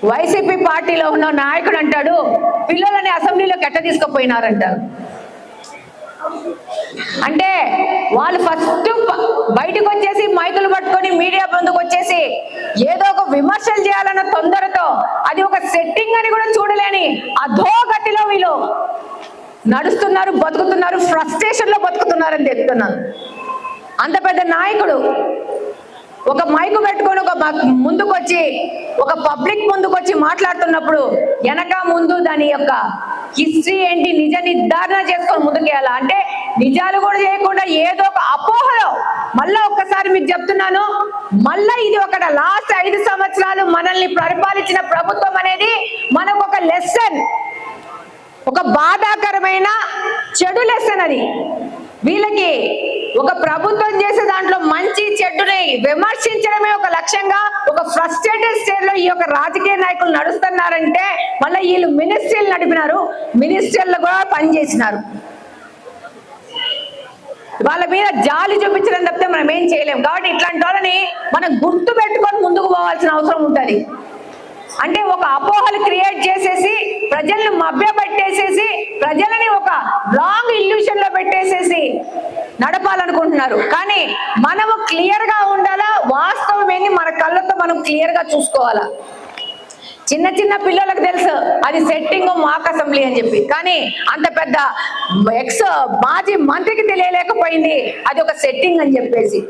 YCP పార్టీలో ఉన్న నాయకుడు అంటాడు పిల్లలని అసెంబ్లీలోకి ఎట్ట తీసుకుపోయినారంటారు. అంటే వాళ్ళు ఫస్ట్ బయటకు వచ్చేసి మైకులు పట్టుకొని మీడియా ముందుకు వచ్చేసి ఏదో ఒక విమర్శలు చేయాలన్న తొందరతో అది ఒక సెట్టింగ్ అని కూడా చూడలేని అధోగతిలో వీళ్ళు నడుస్తున్నారు, బతుకుతున్నారు, ఫ్రస్ట్రేషన్ లో బతుకుతున్నారని చెప్తున్నాను. అంత పెద్ద నాయకుడు ఒక మైకు పెట్టుకొని ఒక ముందుకు వచ్చి ఒక పబ్లిక్ ముందుకు వచ్చి మాట్లాడుతున్నప్పుడు వెనక ముందు దాని యొక్క హిస్టరీ ఏంటి నిజ నిర్ధారణ చేసుకొని ముందుకెళ్ళాలి. అంటే నిజాలు కూడా చేయకుండా ఏదో ఒక అపోహలో మళ్ళా ఒక్కసారి మీకు చెప్తున్నాను, మళ్ళా ఇది ఒక లాస్ట్ 5 సంవత్సరాలు మనల్ని పరిపాలించిన ప్రభుత్వం అనేది మనకు ఒక లెసన్, ఒక బాధాకరమైన చెడు లెసన్. అది వీళ్ళకి ఒక ప్రభుత్వం చేసే దాంట్లో మంచి చెడుని విమర్శించడమే ఒక లక్ష్యంగా ఒక ఫ్రస్ట్రేటెడ్ స్టేజ్ లో ఈ యొక్క రాజకీయ నాయకులు నడుస్తున్నారంటే మళ్ళీ వీళ్ళు మినిస్ట్రీలు నడిపినారు, మినిస్ట్రీలు కూడా పనిచేసినారు. వాళ్ళ మీద జాలి చూపించడం తప్పితే మనం ఏం చేయలేం. కాబట్టి ఇట్లాంటి వాళ్ళని మనం గుర్తు పెట్టుకొని ముందుకు పోవాల్సిన అవసరం ఉంటుంది. అంటే ఒక అపోహలు క్రియేట్ చేసేసి ప్రజలను మభ్యపెట్టేసేసి ప్రజలని ఒక రాంగ్ ఇల్యూషన్ లో పెట్టేసేసి నడపాలనుకుంటున్నారు. కానీ మనము క్లియర్ గా ఉండాలా, వాస్తవం ఏంది మన కళ్ళతో మనం క్లియర్ గా చూసుకోవాలా. చిన్న చిన్న పిల్లలకు తెలుసు అది సెట్టింగ్ మాక్ అసెంబ్లీ అని చెప్పి, కానీ అంత పెద్ద మాజీ మంత్రికి తెలియలేకపోయింది అది ఒక సెట్టింగ్ అని చెప్పేసి.